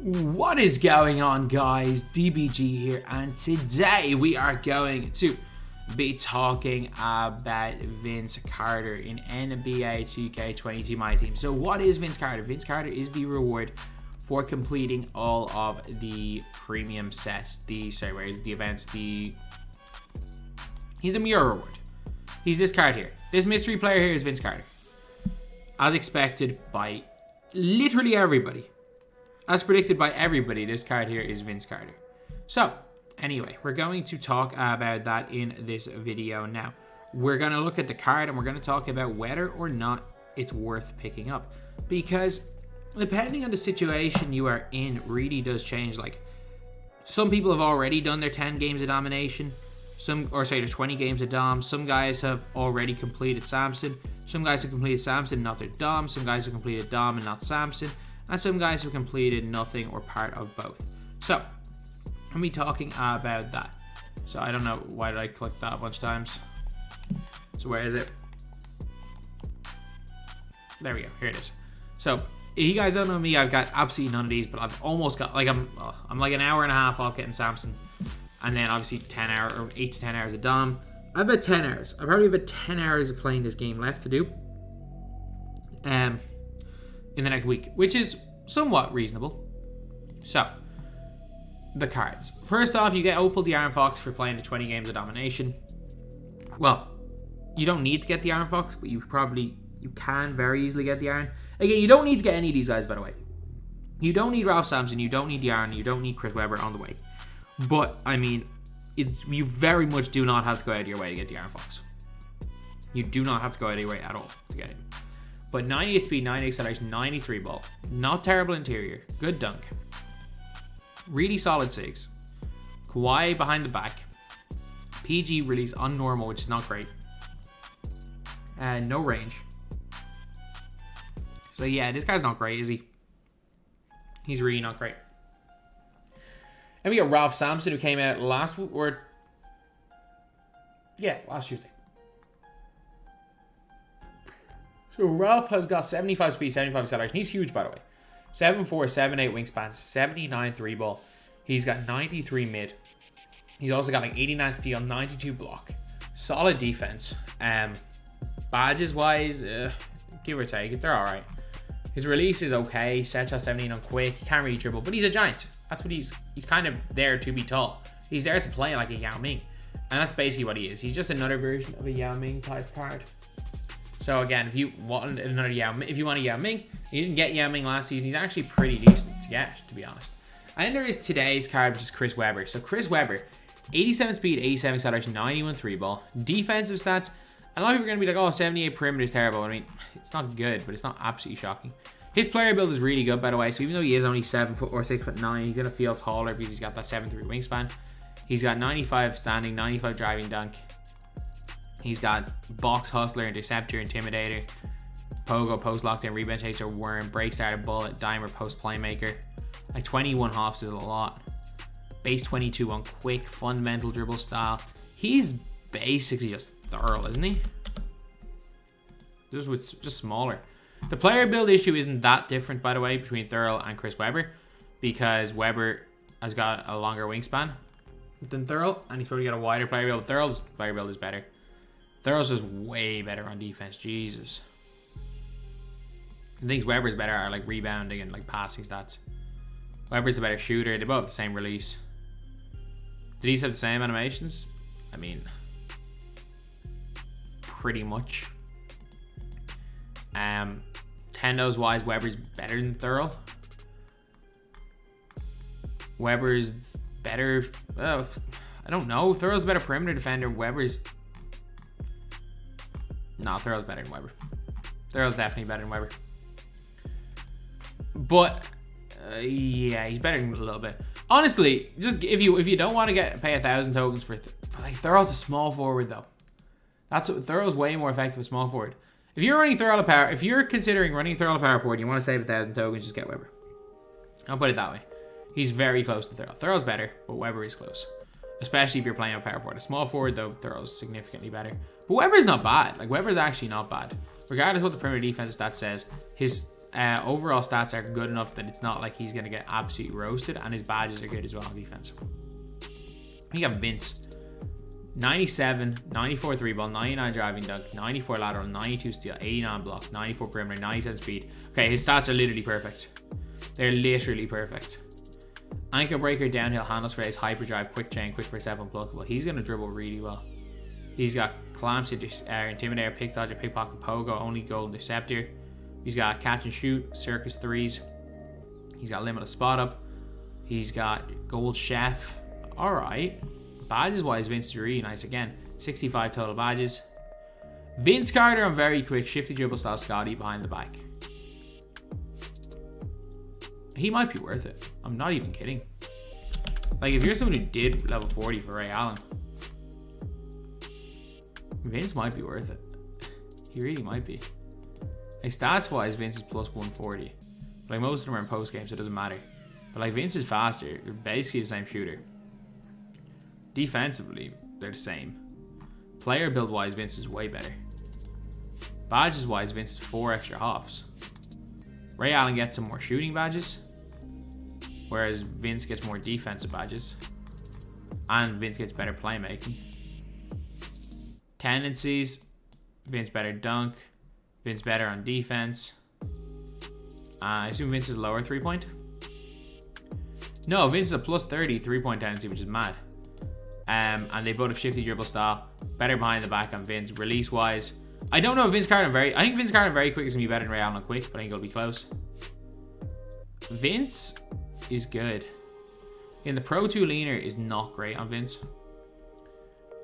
What is going on, guys? DBG here, and today we are going to be talking about Vince Carter in NBA 2K22 MyTEAM. So what is Vince Carter? Vince Carter is the reward for completing all of the premium set, the events, he's the mirror reward. He's this card here. This mystery player here is Vince Carter. As expected by literally everybody. As predicted by everybody, this card here is Vince Carter. So, anyway, we're going to talk about that in this video now. We're going to look at the card and we're going to talk about whether or not it's worth picking up. Because depending on the situation you are in, really does change. Like, some people have already done their 10 games of domination. Their 20 games of Dom. Some guys have already completed Sampson. Some guys have completed Sampson and not their Dom. Some guys have completed Dom and not Sampson. And some guys have completed nothing or part of both. So, I'm be talking about that. So, I don't know why did I click that a bunch of times. So, where is it? There we go. Here it is. So, if you guys don't know me, I've got absolutely none of these, but I've almost got, like, I'm like an hour and a half off getting Sampson. And then, obviously, 8 to 10 hours of Dom. I have about 10 hours. I probably have about 10 hours of playing this game left to do. In the next week, which is somewhat reasonable. So, the cards. First off, you get OPAL the Iron Fox for playing the 20 games of domination. Well, you don't need to get the Iron Fox, but you can very easily get the Iron. Again, you don't need to get any of these guys, by the way. You don't need Ralph Sampson, you don't need the Iron, you don't need Chris Webber on the way. But, I mean, you very much do not have to go out of your way to get the Iron Fox. You do not have to go out of your way at all to get it. But 98 speed, 98 acceleration, 93 ball. Not terrible interior. Good dunk. Really solid sigs. Kawhi behind the back. PG release on normal, which is not great. And no range. So yeah, this guy's not great, is he? He's really not great. And we got Ralph Sampson, who came out last Tuesday. So Ralph has got 75 speed, 75 acceleration. He's huge, by the way. 7'4", 7'8" wingspan, 79 3 ball. He's got 93 mid. He's also got like 89 steal, 92 block. Solid defense. Badges wise, give or take, they're alright. His release is okay. Set shot 17 on quick. He can't really dribble, but he's a giant. That's what he's kind of there to be tall. He's there to play like a Yao Ming. And that's basically what he is. He's just another version of a Yao Ming type card. So again, if you want another Yao Ming, you didn't get Yao Ming last season. He's actually pretty decent to get, to be honest. And then there is today's card, which is Chris Webber. So Chris Webber, 87 speed, 87 acceleration, 91 3 ball. Defensive stats. A lot of people are going to be like, oh, 78 perimeter is terrible. I mean, it's not good, but it's not absolutely shocking. His player build is really good, by the way. So even though he is only 7 foot or 6'9", he's going to feel taller because he's got that 7'3" wingspan. He's got 95 standing, 95 driving dunk. He's got box hustler, interceptor, intimidator, pogo, post lockdown, rebound chaser, worm, break starter, bullet, dimer, post playmaker. Like 21 hops is a lot. Base 22 on quick, fundamental dribble style. He's basically just Thurl, isn't he? Just smaller. The player build issue isn't that different, by the way, between Thurl and Chris Webber, because Webber has got a longer wingspan than Thurl, and he's probably got a wider player build. Thurl's player build is better. Thurl's just way better on defense. Jesus. I think Webber's better at like rebounding and like passing stats. Webber's a better shooter. They both have the same release. Do these have the same animations? I mean, pretty much. Tendos wise, Webber's better than Thurl. Webber's better. Oh, I don't know. Thurl's a better perimeter defender. Webber's. No, Thurl's better than Webber. Thurl's definitely better than Webber. But yeah, he's better than a little bit. Honestly, just if you don't want to pay 1,000 tokens for, like Thurl's a small forward though. That's what Thurl's way more effective as small forward. If you're running Thurl at power, if you're considering running Thurl at power forward, and you want to save 1,000 tokens, just get Webber. I'll put it that way. He's very close to Thurl. Thurl's better, but Webber is close. Especially if you're playing a power forward. A small forward, though, Thurl's significantly better. But Webber's not bad. Like, Webber's actually not bad. Regardless of what the perimeter defense stat says, his overall stats are good enough that it's not like he's going to get absolutely roasted, and his badges are good as well on defense. You got Vince. 97, 94 3 ball, 99 driving dunk, 94 lateral, 92 steal, 89 block, 94 perimeter, 97 speed. Okay, his stats are literally perfect. They're literally perfect. Anchor breaker, downhill, handles phrase, hyperdrive, quick chain, quick for 7, unblockable. He's going to dribble really well. He's got clamps, intimidator, pick dodger, pickpocket, pogo, only goal interceptor. He's got catch and shoot, circus threes. He's got limitless spot up. He's got gold chef. Alright. Badges wise, Vince is really nice again. 65 total badges. Vince Carter on very quick, shifty dribble style Scotty behind the back. He might be worth it. I'm not even kidding. Like, if you're someone who did level 40 for Ray Allen, Vince might be worth it. He really might be. Like, stats wise, Vince is plus 140. Like, most of them are in post game, so it doesn't matter. But like, Vince is faster. They're basically the same shooter. Defensively, they're the same. Player build wise, Vince is way better. Badges wise, Vince is 4 extra halves. Ray Allen gets some more shooting badges, whereas Vince gets more defensive badges. And Vince gets better playmaking. Tendencies, Vince better dunk. Vince better on defense. I assume Vince is lower 3-point. No, Vince is a plus 30 3-point tendency, which is mad. And they both have shifty dribble style. Better behind the back on Vince. Release wise, I don't know if Vince Carter I think Vince Carter very quick is going to be better than Ray Allen on quick, but I think it'll be close. Vince is good. In the Pro 2 leaner is not great on Vince.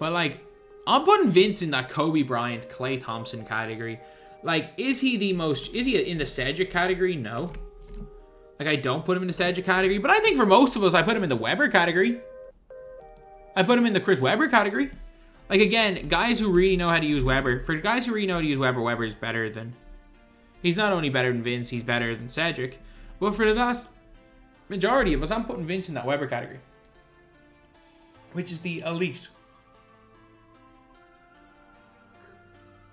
But like, I'm putting Vince in that Kobe Bryant, Klay Thompson category. Like, is he in the Cedric category? No. Like, I don't put him in the Cedric category, but I think for most of us, I put him in the Webber category. I put him in the Chris Webber category. Like, again, guys who really know how to use Webber. For guys who really know how to use Webber, Webber is better than... He's not only better than Vince, he's better than Cedric. But for the vast majority of us, I'm putting Vince in that Webber category. Which is the elite.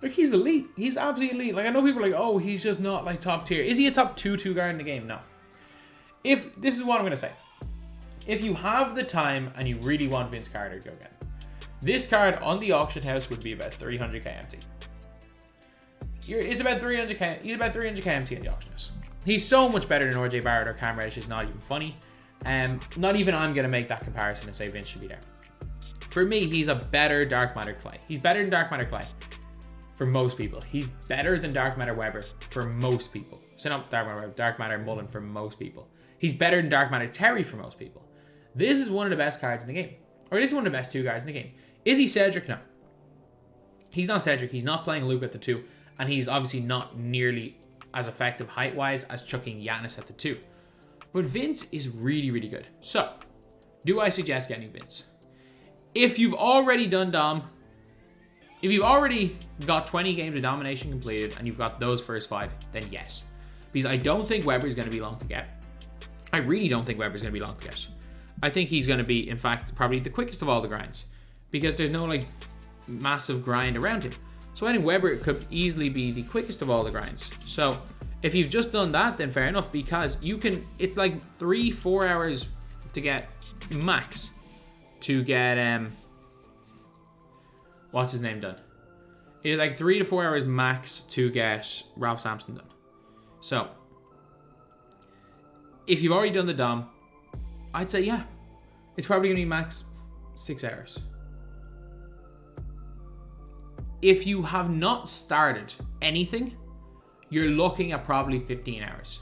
Like, he's elite. He's absolutely elite. Like, I know people are like, oh, he's just not, like, top tier. Is he a top 2 guard in the game? No. This is what I'm going to say. If you have the time and you really want Vince Carter, go get him. This card on the auction house would be about 300k MT. It's about 300k. He's about 300k MT on the auction house. He's so much better than RJ Barrett or Cam Reddish. It's not even funny. Not even I'm going to make that comparison and say Vince should be there. For me, he's a better Dark Matter Clay. He's better than Dark Matter Clay for most people. He's better than Dark Matter Webber for most people. So not Dark Matter Webber, Dark Matter Mullen for most people. He's better than Dark Matter Terry for most people. This is one of the best cards in the game. Or this is one of the best 2 guys in the game. Is he Cedric? No. He's not Cedric. He's not playing Luke at the 2. And he's obviously not nearly as effective height-wise as chucking Giannis at the 2. But Vince is really, really good. So, do I suggest getting Vince? If you've already done Dom, if you've already got 20 games of domination completed and you've got those first 5, then yes. Because I don't think Webber's going to be long to get. I really don't think Webber's going to be long to get. I think he's going to be, in fact, probably the quickest of all the grinds. Because there's no, like, massive grind around him. So I think Webber could easily be the quickest of all the grinds. So if you've just done that, then fair enough. Because you can, it's like 3-4 hours to get max. To get, what's his name done? It is like 3 to 4 hours max to get Ralph Sampson done. So if you've already done the Dom, I'd say, yeah, it's probably going to be max 6 hours. If you have not started anything, you're looking at probably 15 hours.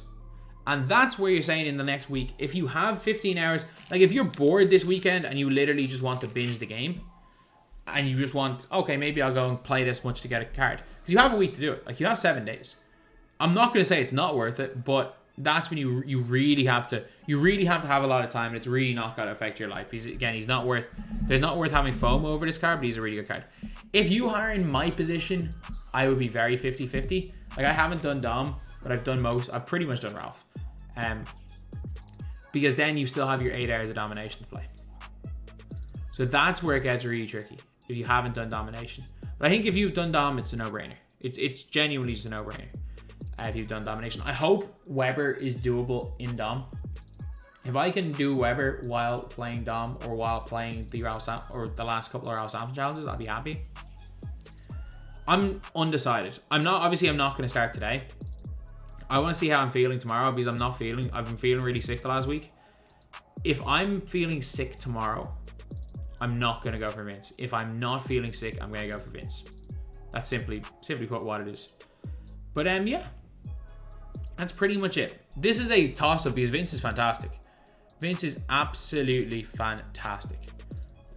And that's where you're saying in the next week, if you have 15 hours, like if you're bored this weekend and you literally just want to binge the game, and you just want, okay, maybe I'll go and play this much to get a card. Because you have a week to do it. Like, you have 7 days. I'm not going to say it's not worth it, but that's when you really have to have a lot of time, and it's really not going to affect your life. He's not worth having FOMO over this card, but he's a really good card. If you are in my position, I would be very 50-50. Like, I haven't done Dom, but I've pretty much done Ralph. Because then you still have your 8 hours of domination to play. So that's where it gets really tricky, if you haven't done domination. But I think if you've done Dom, it's a no-brainer. It's genuinely just a no-brainer. if you've done domination. I hope Webber is doable in Dom. If I can do Webber while playing Dom or while playing the last couple of Ralph Sampson challenges, I'll be happy. I'm undecided. I'm not going to start today. I want to see how I'm feeling tomorrow because I've been feeling really sick the last week. If I'm feeling sick tomorrow, I'm not going to go for Vince. If I'm not feeling sick, I'm going to go for Vince. That's simply put what it is. But yeah, that's pretty much it. This is a toss-up because Vince is fantastic. Vince is absolutely fantastic.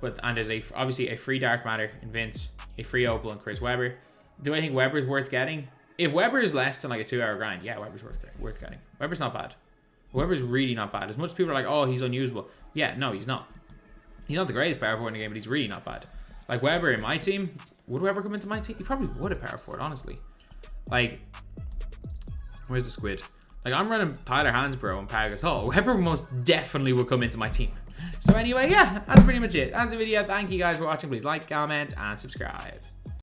And there's obviously a free Dark Matter in Vince, a free Opal in Chris Webber. Do I think Webber's worth getting? If Webber is less than like a 2-hour grind, yeah, Webber's worth getting. Webber's not bad. Webber's really not bad. As much as people are like, oh, he's unusable. Yeah, no, he's not. He's not the greatest power forward in the game, but he's really not bad. Like Webber in my team, would Webber come into my team? He probably would have power forward, honestly. Like, where's the squid? Like, I'm running Tyler Hansbrough and Pau Gasol. Webber most definitely will come into my team. So anyway, yeah, that's pretty much it. That's the video. Thank you guys for watching. Please like, comment, and subscribe.